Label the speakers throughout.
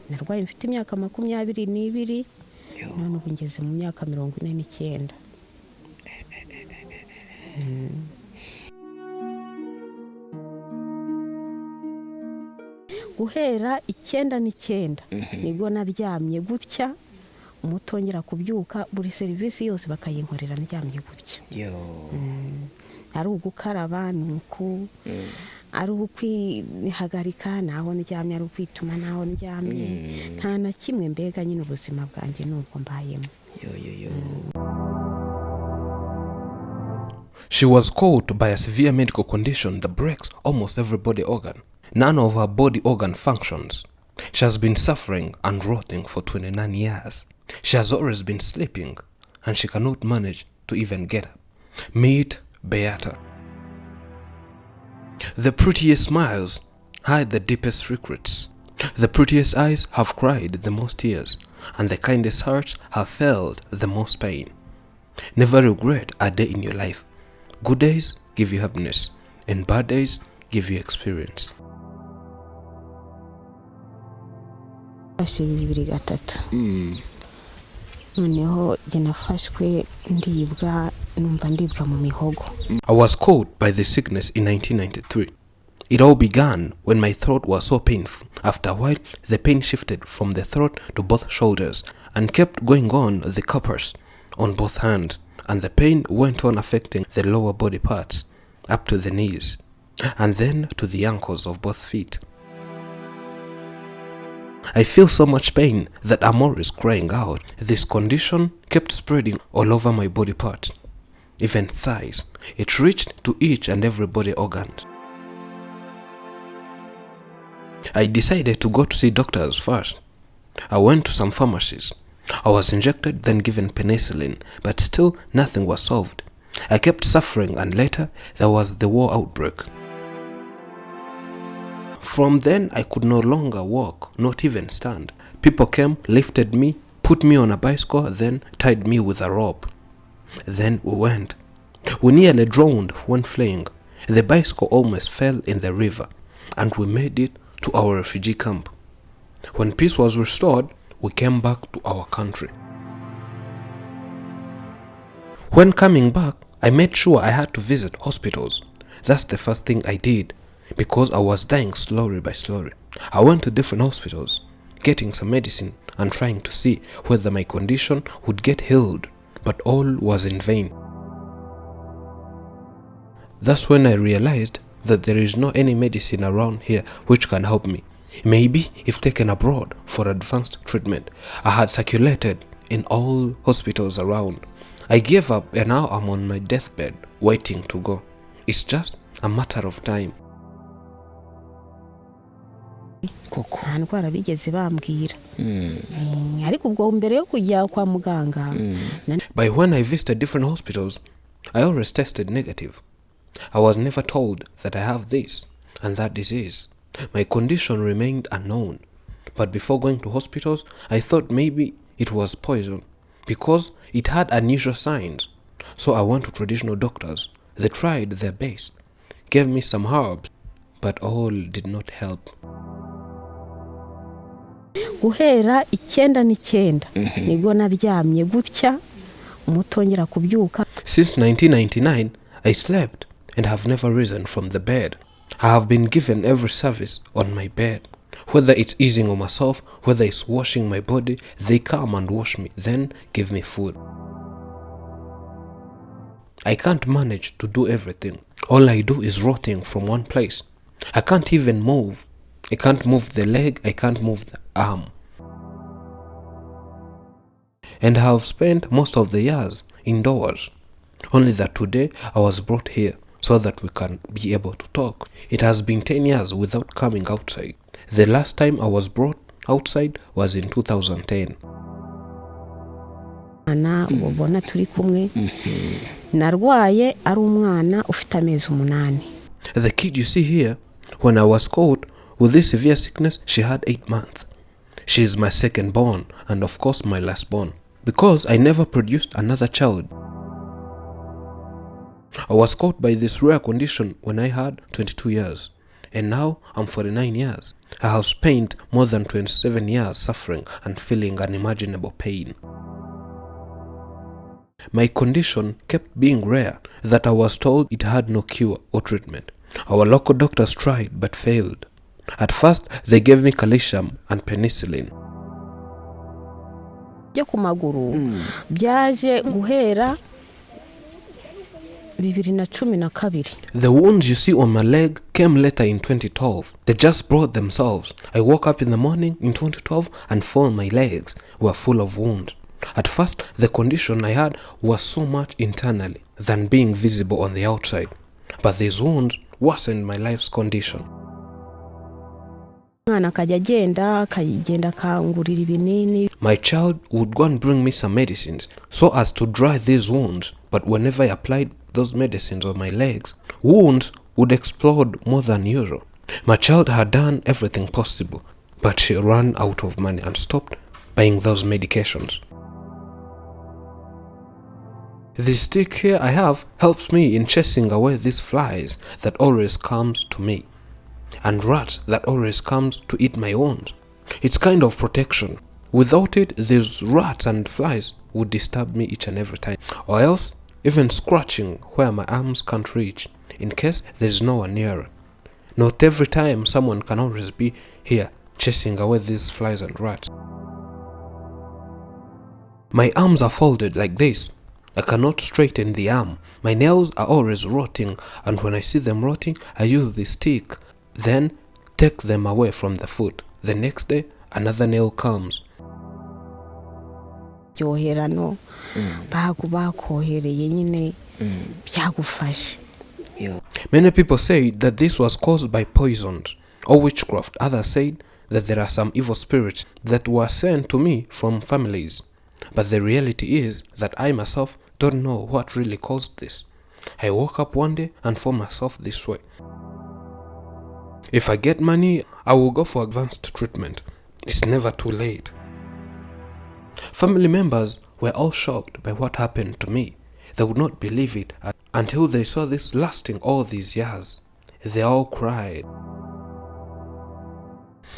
Speaker 1: narwaye mfite imyaka 22 none ubu ngeze mu myaka 49. Guhera 9 nibwo naryamye gutya umutongera kubyuka buri serivisi yose bakayinkorera ndyamye gutya. Ari ugukaraba nuko ari ukwihagarika naho ndyamye, ari ukwituma naho ndyamye, nta na kimwe mbega nyine ubuzima bwanjye nuko mbayemo.
Speaker 2: She was caught by a severe medical condition that breaks almost every body organ. None of her body organ functions. She has been suffering and rotting for 29 years. She has always been sleeping, and she cannot manage to even get up. Meet Beata. The prettiest smiles hide the deepest secrets. The prettiest eyes have cried the most tears, and the kindest hearts have felt the most pain. Never regret a day in your life. Good days give you happiness, and bad days give you experience.
Speaker 1: Noneho nafashwe ndibwa numva ndibwa mu mihogo.
Speaker 2: I was caught by the sickness in 1993. It all began when my throat was so painful. After a while, the pain shifted from the throat to both shoulders and kept going on the cuppers on both hands, and the pain went on affecting the lower body parts up to the knees and then to the ankles of both feet. I feel so much pain that I'm always crying out. This condition kept spreading all over my body parts, even thighs. It reached to each and every body organ. I decided to go to see doctors first. I went to some pharmacies. I was injected, then given penicillin, but still nothing was solved. I kept suffering, and later there was the war outbreak. From then, I could no longer walk, not even stand. People came, lifted me, put me on a bicycle, then tied me with a rope. Then we went. We nearly drowned when fleeing. The bicycle almost fell in the river, and we made it to our refugee camp. When peace was restored, we came back to our country. When coming back, I made sure I had to visit hospitals. That's the first thing I did, because I was dying slowly by slowly. I went to different hospitals, getting some medicine and trying to see whether my condition would get healed, but all was in vain. That's when I realized that there is no any medicine around here which can help me. Maybe if taken abroad for advanced treatment. I had circulated in all hospitals around. I gave up, and now I'm on my deathbed waiting to go. It's just a matter of time.
Speaker 1: Nta ndwara bigeze bambwira. Ariko ubwo mbere yo kujya kwa muganga.
Speaker 2: By when I visited different hospitals, I always tested negative. I was never told that I have this and that disease. My condition remained unknown. But before going to hospitals, I thought maybe it was poison because it had unusual signs. So I went to traditional doctors. They tried their best, gave me some herbs, but all did not help.
Speaker 1: Guhera 9 nibwo naryamye gutya umutongera kubyuka.
Speaker 2: Since 1999, I slept and have never risen from the bed. I have been given every service on my bed. Whether it's easing on myself, whether it's washing my body, they come and wash me, then give me food. I can't manage to do everything. All I do is rotting from one place. I can't even move. I can't move the leg, I can't move the arm. And I have spent most of the years indoors. Only that today I was brought here so that we can be able to talk. It has been 10 years without coming outside. The last time I was brought outside was in 2010.
Speaker 1: Ubona turi kumwe narwaye ari umwana ufite amezi 8.
Speaker 2: The kid you see here, when I was caught with this severe sickness, she had 8 months. She is my second born and of course my last born, because I never produced another child. I was caught by this rare condition when I had 22 years, and now I'm 49 years. I have spent more than 27 years suffering and feeling unimaginable pain. My condition kept being rare that I was told it had no cure or treatment. Our local doctors tried but failed. At first, they gave me calcium and penicillin.
Speaker 1: byo ku maguru byaje guhera 2012.
Speaker 2: The wounds you see on my leg came later in 2012. They just brought themselves. I woke up in the morning in 2012 and found my legs were full of wounds. At first, the condition I had was so much internally than being visible on the outside. But these wounds worsened my life's condition.
Speaker 1: Mwana kajya agenda kangurira ibinini.
Speaker 2: My child would go and bring me some medicines so as to dry these wounds, but whenever I applied those medicines on my legs, wounds would explode more than usual. My child had done everything possible, but she ran out of money and stopped buying those medications. This stick here I have helps me in chasing away these flies that always comes to me, and rats that always comes to eat my wounds. It's kind of protection. Without it, these rats and flies would disturb me each and every time, or else even scratching where my arms can't reach, in case there's no one near. Not every time someone can always be here chasing away these flies and rats. My arms are folded like this. I cannot straighten the arm. My nails are always rotting, and when I see them rotting, I use the stick, then take them away from the foot. The next day, another nail comes.
Speaker 1: Byoherano bakohereye nyine byagufashe.
Speaker 2: Many people say that this was caused by poisons or witchcraft. Others said that there are some evil spirits that were sent to me from families. But the reality is that I myself don't know what really caused this. I woke up one day and found myself this way. If I get money, I will go for advanced treatment. It's never too late. Family members were all shocked by what happened to me. They would not believe it until they saw this lasting all these years. They all cried.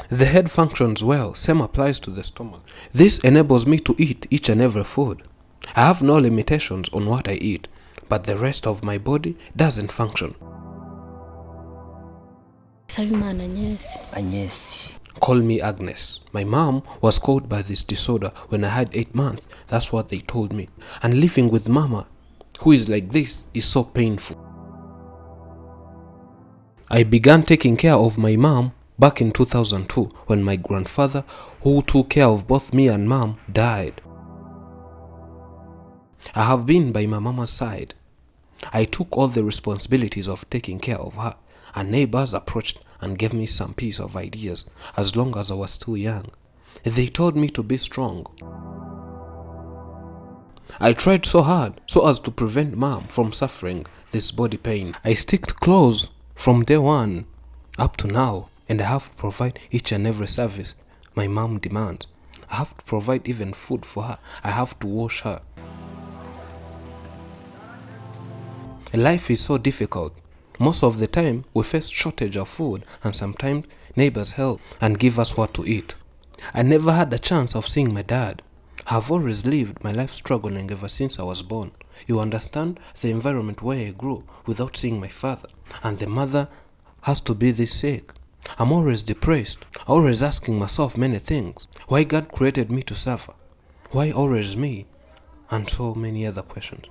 Speaker 2: The head functions well, same applies to the stomach. This enables me to eat each and every food. I have no limitations on what I eat, but the rest of my body doesn't function.
Speaker 3: Agnes.
Speaker 2: Call me Agnes. My mom was caught by this disorder when I had 8 months. That's what they told me. And living with mama, who is like this, is so painful. I began taking care of my mom back in 2002 when my grandfather, who took care of both me and mom, died. I have been by my mama's side. I took all the responsibilities of taking care of her, and neighbors approached and gave me some piece of ideas as long as I was still young. They told me to be strong. I tried so hard so as to prevent mom from suffering this body pain. I sticked close from day one up to now, and I have to provide each and every service my mom demands. I have to provide even food for her. I have to wash her. Life is so difficult. Most of the time, we face shortage of food, and sometimes neighbors help and give us what to eat. I never had the chance of seeing my dad. I've always lived my life struggling ever since I was born. You understand the environment where I grew without seeing my father, and the mother has to be this sick. I'm always depressed, always asking myself many things. Why God created me to suffer? Why always me? And so many other questions.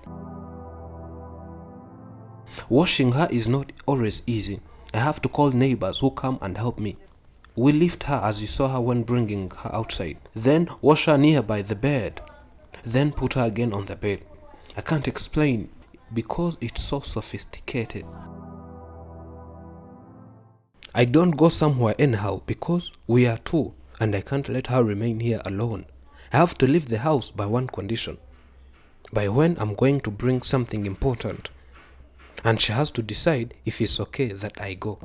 Speaker 2: Washing her is not always easy. I have to call neighbors who come and help me. We lift her as you saw her when bringing her outside. Then wash her nearby the bed. Then put her again on the bed. I can't explain because it's so sophisticated. I don't go somewhere anyhow because we are two and I can't let her remain here alone. I have to leave the house by one condition. By when I'm going to bring something important. And she has to decide if it's okay that I go.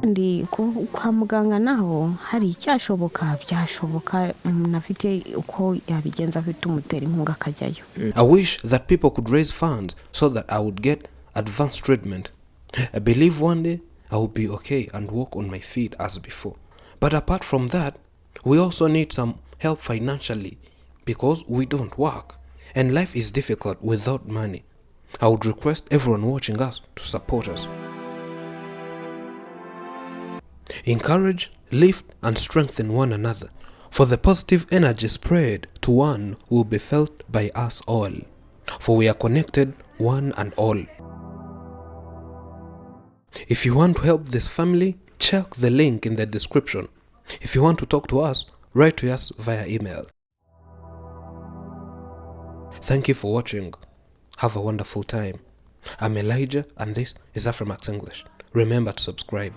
Speaker 1: ndi kwa muganga naho hari icyashoboka byashoboka umuntu afite uko yabigenza afite umutera inkunga akajyayo.
Speaker 2: I wish that people could raise funds so that I would get advanced treatment. I believe one day I will be okay and walk on my feet as before. But apart from that, we also need some help financially because we don't work and life is difficult without money. I would request everyone watching us to support us. Encourage, lift and strengthen one another, for the positive energy spread to one will be felt by us all, for we are connected one and all. If you want to help this family, check the link in the description. If you want to talk to us, write to us via email. Thank you for watching. Have a wonderful time. I'm Elijah and this is Afrimax English. Remember to subscribe.